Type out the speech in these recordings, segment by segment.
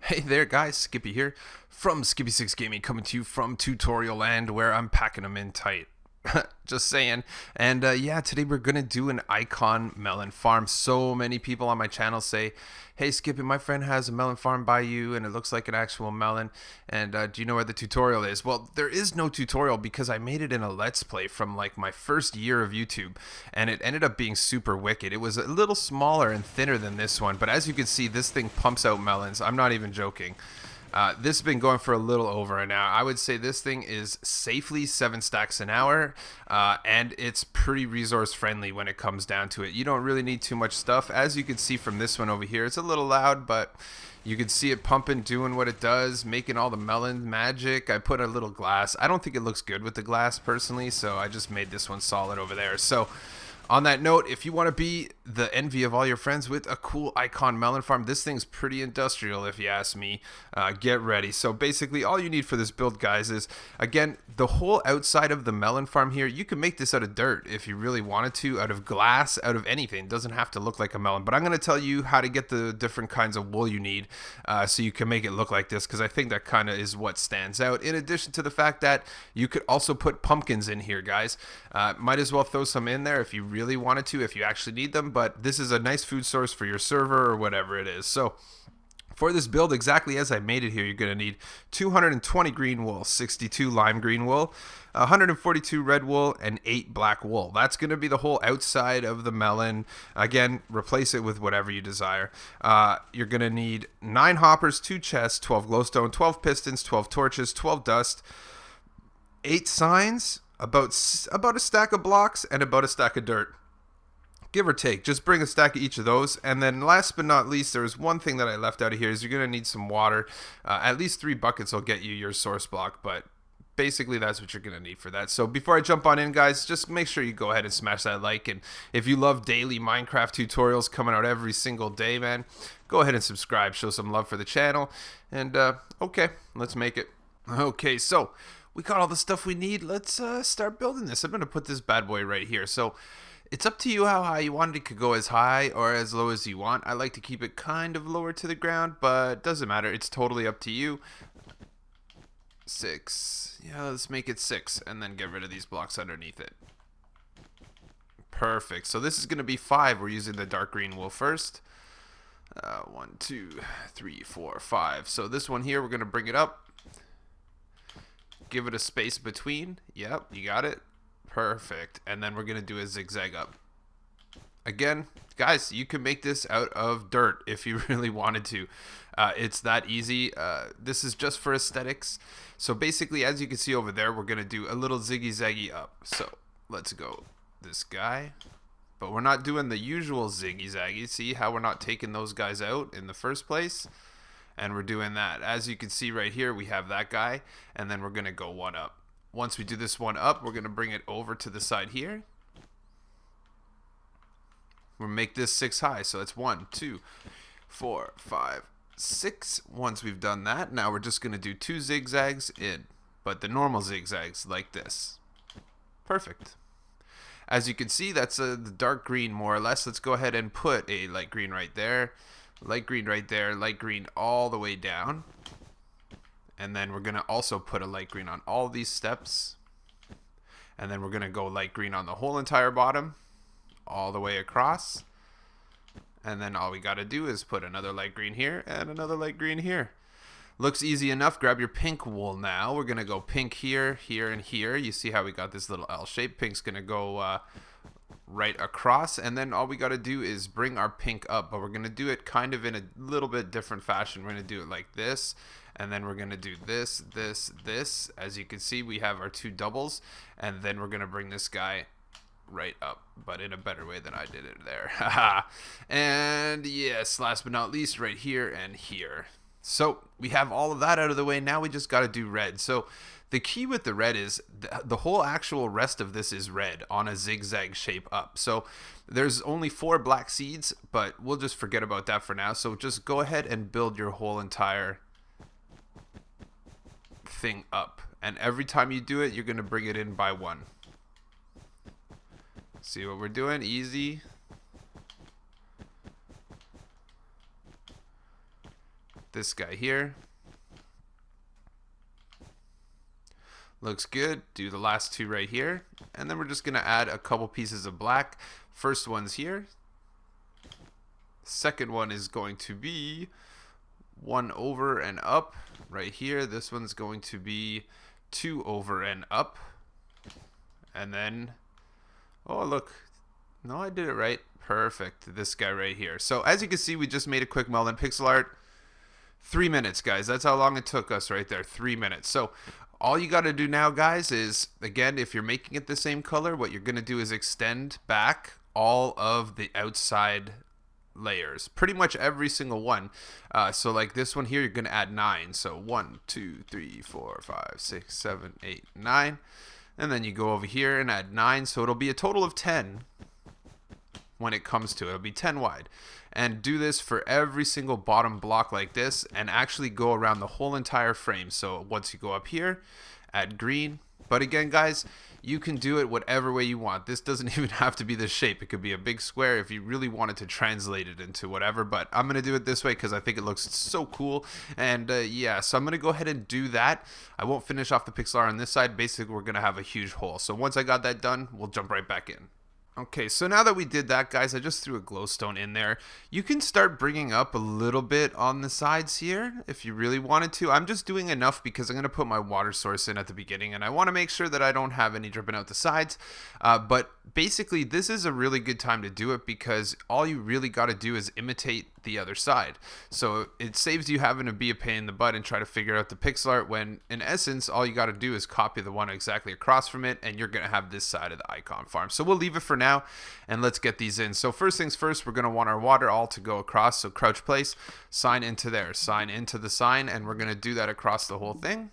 Hey there guys, Skippy here from Skippy6 Gaming, coming to you from tutorial land where I'm packing them in tight. Just saying. And yeah, today we're gonna do an icon melon farm. So many people on my channel say, hey Skippy, my friend has a melon farm by you and it looks like an actual melon, and do you know where the tutorial is? Well, there is no tutorial because I made it in a let's play from like my first year of YouTube, and it ended up being super wicked. It was a little smaller and thinner than this one, but as you can see, this thing pumps out melons. I'm not even joking. This has been going for a little over an hour. I would say this thing is safely 7 stacks an hour, and it's pretty resource friendly when it comes down to it. You don't really need too much stuff. As you can see from this one over here, it's a little loud, but you can see it pumping, doing what it does, making all the melon magic. I put a little glass. I don't think it looks good with the glass personally, so I just made this one solid over there. So on that note, if you want to be the envy of all your friends with a cool icon melon farm, this thing's pretty industrial if you ask me. Get ready. So basically all you need for this build, guys, is, again, the whole outside of the melon farm here, you can make this out of dirt if you really wanted to, out of glass, out of anything. It doesn't have to look like a melon, but I'm going to tell you how to get the different kinds of wool you need so you can make it look like this, because I think that kind of is what stands out, in addition to the fact that you could also put pumpkins in here, guys. Might as well throw some in there if you really wanted to, if you actually need them, but this is a nice food source for your server or whatever it is. So for this build, exactly as I made it here, you're going to need 220 green wool, 62 lime green wool, 142 red wool, and 8 black wool. That's going to be the whole outside of the melon. Again, replace it with whatever you desire. You're going to need 9 hoppers, 2 chests, 12 glowstone, 12 pistons, 12 torches, 12 dust, 8 signs, about a stack of blocks, and about a stack of dirt. Give or take, just bring a stack of each of those. And then last but not least, there's one thing that I left out of here, is you're going to need some water. At least 3 buckets will get you your source block, but basically that's what you're going to need for that. So before I jump on in, guys, just make sure you go ahead and smash that like. And if you love daily Minecraft tutorials coming out every single day, man, go ahead and subscribe, show some love for the channel. And okay, let's make it. Okay, so we got all the stuff we need. Let's start building this. I'm going to put this bad boy right here. So it's up to you how high you want it. It could go as high or as low as you want. I like to keep it kind of lower to the ground, but doesn't matter. It's totally up to you. 6. Yeah, let's make it 6 and then get rid of these blocks underneath it. Perfect. So this is going to be 5. We're using the dark green wool first. 1, 2, 3, 4, 5. So this one here, we're going to bring it up. Give it a space between. Yep, you got it. Perfect. And then we're going to do a zigzag up. Again, guys, you can make this out of dirt if you really wanted to. It's that easy. This is just for aesthetics. So basically, as you can see over there, we're going to do a little ziggy-zaggy up. So let's go this guy. But we're not doing the usual ziggy-zaggy. See how we're not taking those guys out in the first place? And we're doing that. As you can see right here, we have that guy. And then we're going to go one up. Once we do this one up, we're going to bring it over to the side here. We'll make this 6 high. So it's 1, 2, 4, 5, 6. Once we've done that, now we're just going to do 2 zigzags in. But the normal zigzags like this. Perfect. As you can see, that's the dark green more or less. Let's go ahead and put a light green right there. Light green right there. Light green all the way down. And then we're going to also put a light green on all these steps. And then we're going to go light green on the whole entire bottom, all the way across. And then all we got to do is put another light green here and another light green here. Looks easy enough. Grab your pink wool now. We're going to go pink here, here, and here. You see how we got this little L shape. Pink's going to go right across, and then all we got to do is bring our pink up, but we're going to do it kind of in a little bit different fashion. We're going to do it like this, and then we're going to do this, this, this. As you can see, we have our 2 doubles, and then we're going to bring this guy right up, but in a better way than I did it there. And yes, last but not least, right here and here. So we have all of that out of the way. Now we just got to do red. So the key with the red is the whole actual rest of this is red on a zigzag shape up. So there's only 4 black seeds, but we'll just forget about that for now. So just go ahead and build your whole entire thing up. And every time you do it, you're going to bring it in by 1. See what we're doing? Easy. This guy here. Looks good. Do the last two right here. And then we're just going to add a couple pieces of black. First one's here. Second one is going to be one over and up right here. This one's going to be two over and up. And then, oh look, no, I did it right. Perfect. This guy right here. So as you can see, we just made a quick Melon pixel art. 3 minutes, guys. That's how long it took us right there. 3 minutes. So all you got to do now, guys, is, again, if you're making it the same color, what you're going to do is extend back all of the outside layers, pretty much every single one. So like this one here, you're going to add 9. So 1, 2, 3, 4, 5, 6, 7, 8, 9. And then you go over here and add 9. So it'll be a total of 10 when it comes to it. It'll be 10 wide. And do this for every single bottom block like this, and actually go around the whole entire frame. So once you go up here, add green. But again, guys, you can do it whatever way you want. This doesn't even have to be this shape. It could be a big square if you really wanted to translate it into whatever. But I'm going to do it this way because I think it looks so cool. And yeah, so I'm going to go ahead and do that. I won't finish off the pixel art on this side. Basically, we're going to have a huge hole. So once I got that done, we'll jump right back in. Okay, so now that we did that, guys, I just threw a glowstone in there. You can start bringing up a little bit on the sides here if you really wanted to. I'm just doing enough because I'm going to put my water source in at the beginning, and I want to make sure that I don't have any dripping out the sides. But basically, this is a really good time to do it because all you really got to do is imitate the other side. So it saves you having to be a pain in the butt and try to figure out the pixel art when, in essence, all you got to do is copy the one exactly across from it, and you're going to have this side of the icon farm. So we'll leave it for now, and let's get these in. So first things first, we're going to want our water all to go across. So crouch place, sign into there, sign into the sign, and we're going to do that across the whole thing.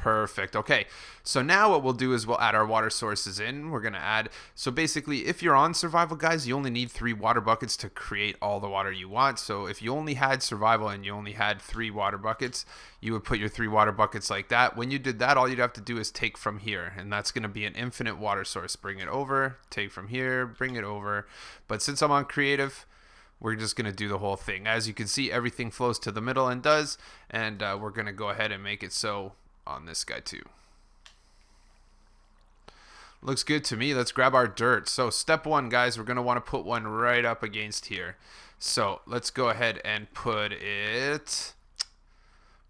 Perfect. Okay, so now what we'll do is we'll add our water sources in. We're going to add, so basically if you're on survival, guys, you only need 3 water buckets to create all the water you want. So if you only had survival and you only had 3 water buckets, you would put your 3 water buckets like that. When you did that, all you'd have to do is take from here, and that's going to be an infinite water source. Bring it over, take from here, bring it over. But since I'm on creative, we're just going to do the whole thing. As you can see, everything flows to the middle and does, and we're going to go ahead and make it so on this guy too. Looks good to me. Let's grab our dirt. So step 1, guys, we're going to want to put one right up against here. So let's go ahead and put it,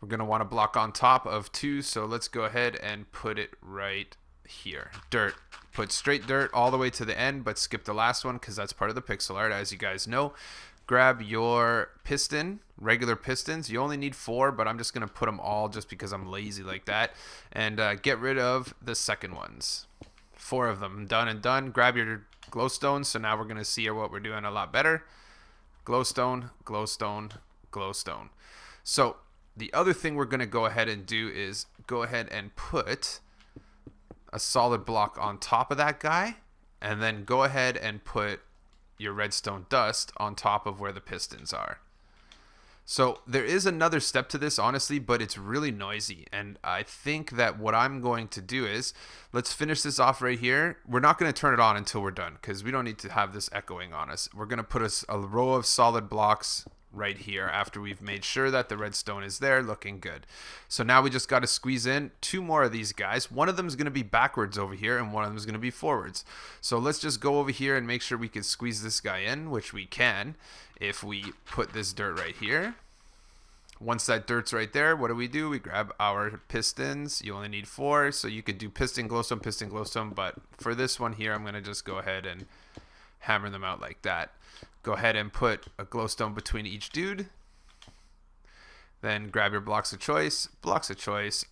we're going to want to block on top of 2. So let's go ahead and put it right here. Dirt. Put straight dirt all the way to the end, but skip the last one because that's part of the pixel art, as you guys know. Grab your piston, regular pistons. You only need 4, but I'm just going to put them all just because I'm lazy like that. And get rid of the second ones. 4 of them. Done and done. Grab your glowstone. So now we're going to see what we're doing a lot better. Glowstone, glowstone, glowstone. So the other thing we're going to go ahead and do is go ahead and put a solid block on top of that guy. And then go ahead and put your redstone dust on top of where the pistons are. So there is another step to this, honestly, but it's really noisy. And I think that what I'm going to do is, let's finish this off right here. We're not going to turn it on until we're done because we don't need to have this echoing on us. We're going to put a row of solid blocks right here after we've made sure that the redstone is there looking good. So now we just got to squeeze in 2 more of these guys. One of them is going to be backwards over here and one of them is going to be forwards. So let's just go over here and make sure we can squeeze this guy in, which we can if we put this dirt right here. Once that dirt's right there, what do? We grab our pistons. You only need 4, so you could do piston, glowstone, but for this one here, I'm going to just go ahead and hammer them out like that. Go ahead and put a glowstone between each dude. Then grab your blocks of choice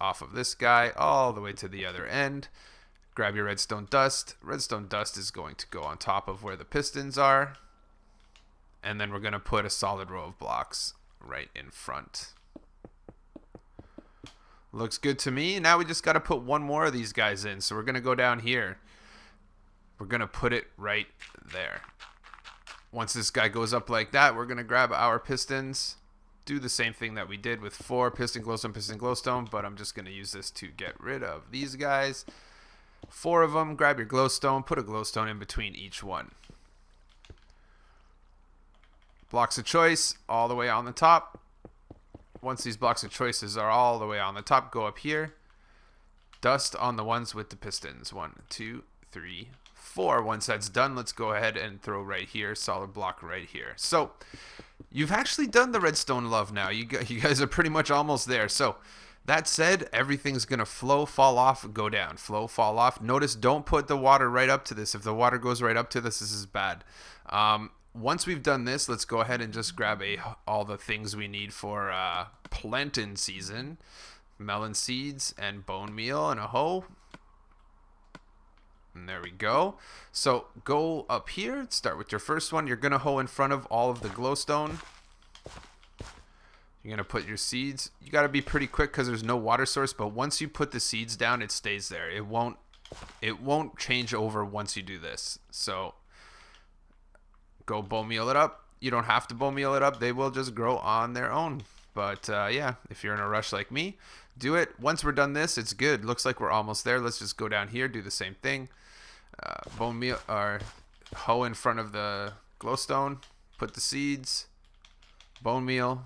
off of this guy all the way to the other end. Grab your redstone dust. Redstone dust is going to go on top of where the pistons are. And then we're going to put a solid row of blocks right in front. Looks good to me. Now we just got to put 1 more of these guys in. So we're going to go down here. We're going to put it right there. Once this guy goes up like that, we're going to grab our pistons do the same thing that we did with 4 piston glowstone, but I'm just going to use this to get rid of these guys. 4 of them. Grab your glowstone, put a glowstone in between each one. Blocks of choice all the way on the top. Once these blocks of choices are all the way on the top, go up here. Dust on the ones with the pistons. 1, 2, 3, 4. Once that's done, let's go ahead and throw right here, solid block right here. So you've actually done the redstone love now. You guys are pretty much almost there. So that said, everything's going to flow, fall off, go down. Flow, fall off. Notice, don't put the water right up to this. If the water goes right up to this, this is bad. Once we've done this, let's go ahead and just grab all the things we need for planting season. Melon seeds and bone meal and a hoe. And there we go. So go up here, start with your first one. You're going to hoe in front of all of the glowstone. You're going to put your seeds. You got to be pretty quick because there's no water source, but once you put the seeds down, it stays there. It won't change over once you do this. So go bone meal it up. You don't have to bone meal it up. They will just grow on their own. But yeah, if you're in a rush like me, do it. Once we're done this, it's good. Looks like we're almost there. Let's just go down here, do the same thing. Bone meal or hoe in front of the glowstone. Put the seeds. Bone meal.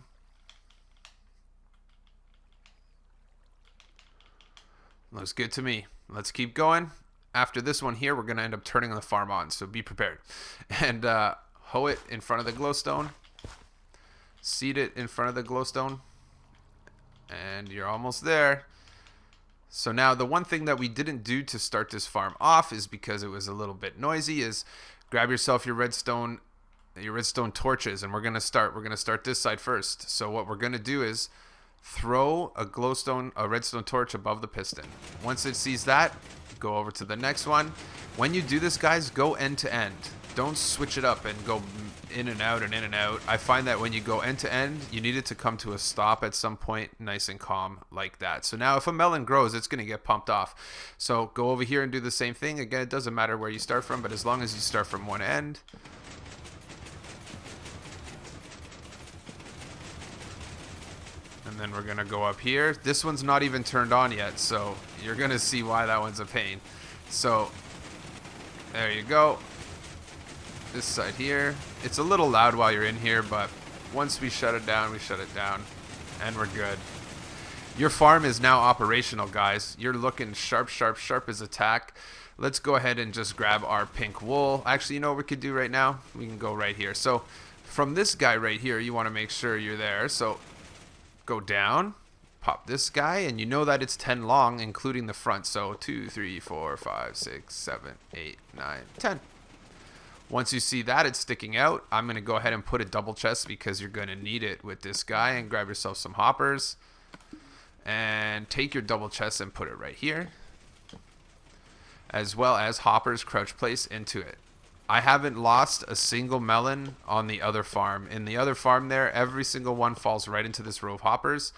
Looks good to me. Let's keep going. After this one here, we're going to end up turning the farm on, so be prepared. And hoe it in front of the glowstone. Seed it in front of the glowstone. And you're almost there. So now the one thing that we didn't do to start this farm off is because it was a little bit noisy is grab yourself your redstone torches, and we're going to start this side first. So what we're going to do is throw a redstone torch above the piston. Once it sees that, go over to the next one. When you do this, guys, go end to end. Don't switch it up and go in and out and in and out. I find that when you go end to end, you need it to come to a stop at some point, nice and calm like that. So now if a melon grows, it's going to get pumped off. So go over here and do the same thing. Again, it doesn't matter where you start from, but as long as you start from one end. And then we're going to go up here. This one's not even turned on yet, so you're going to see why that one's a pain. So there you go. This side here. It's a little loud while you're in here, but once we shut it down, and we're good. Your farm is now operational, guys. You're looking sharp, sharp, sharp as a tack. Let's go ahead and just grab our pink wool. Actually, you know what we could do right now? We can go right here. So from this guy right here, you want to make sure you're there. So go down, pop this guy, and you know that it's 10 long, including the front. So 2, 3, 4, 5, 6, 7, 8, 9, 10. Once you see that it's sticking out, I'm going to go ahead and put a double chest because you're going to need it with this guy, and grab yourself some hoppers and take your double chest and put it right here, as well as hoppers crouch place into it. I haven't lost a single melon on the other farm. In the other farm there, every single one falls right into this row of hoppers.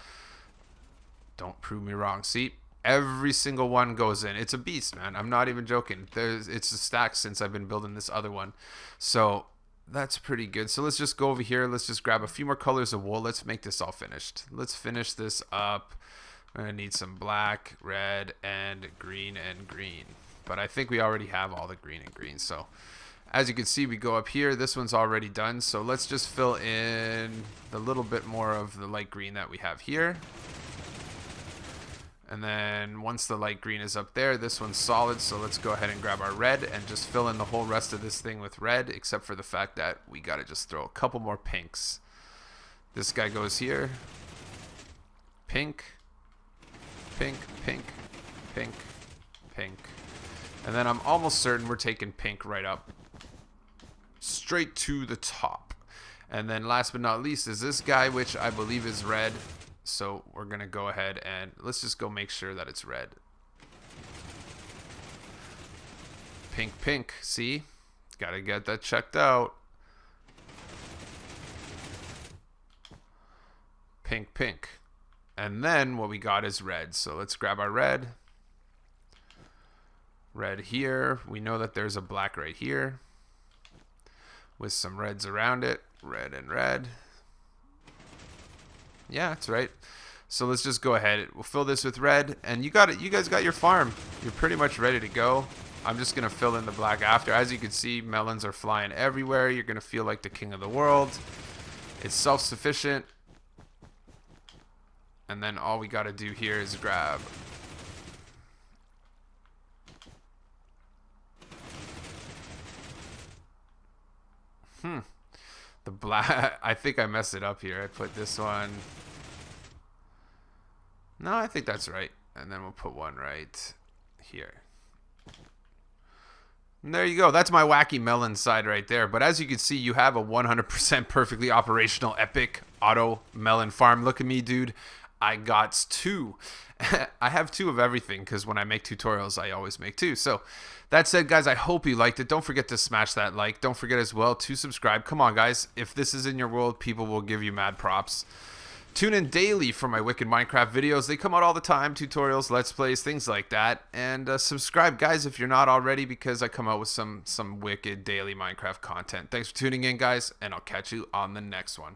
Don't prove me wrong. See? Every single one goes in. It's a beast, man. I'm not even joking. It's a stack since I've been building this other one. So that's pretty good. So let's just go over here. Let's just grab a few more colors of wool. Let's make this all finished. Let's finish this up. I'm going to need some black, red, and green and green. But I think we already have all the green and green. So as you can see, we go up here. This one's already done. So let's just fill in the little bit more of the light green that we have here. And then once the light green is up there, this one's solid. So let's go ahead and grab our red and just fill in the whole rest of this thing with red, except for the fact that we got to just throw a couple more pinks. This guy goes here. Pink, pink, pink, pink, pink. And then I'm almost certain we're taking pink right up, straight to the top. And then last but not least is this guy, which I believe is red. So we're going to go ahead and let's just go make sure that it's red. Pink, pink. See? Got to get that checked out. Pink, pink. And then what we got is red. So let's grab our red. Red here. We know that there's a black right here with some reds around it. Red and red. Yeah, that's right. So let's just go ahead. We'll fill this with red, and you got it. You guys got your farm. You're pretty much ready to go. I'm just gonna fill in the black after. As you can see, melons are flying everywhere. You're gonna feel like the king of the world. It's self-sufficient. And then all we gotta do here is grab. The black, I think I messed it up here. I put this one. No, I think that's right. And then we'll put one right here. And there you go. That's my wacky melon side right there. But as you can see, you have a 100% perfectly operational epic auto melon farm. Look at me, dude. I got two. I have two of everything because when I make tutorials, I always make two. So that said, guys, I hope you liked it. Don't forget to smash that like. Don't forget as well to subscribe. Come on, guys. If this is in your world, people will give you mad props. Tune in daily for my wicked Minecraft videos. They come out all the time, tutorials, let's plays, things like that. And subscribe, guys, if you're not already, because I come out with some wicked daily Minecraft content. Thanks for tuning in, guys, and I'll catch you on the next one.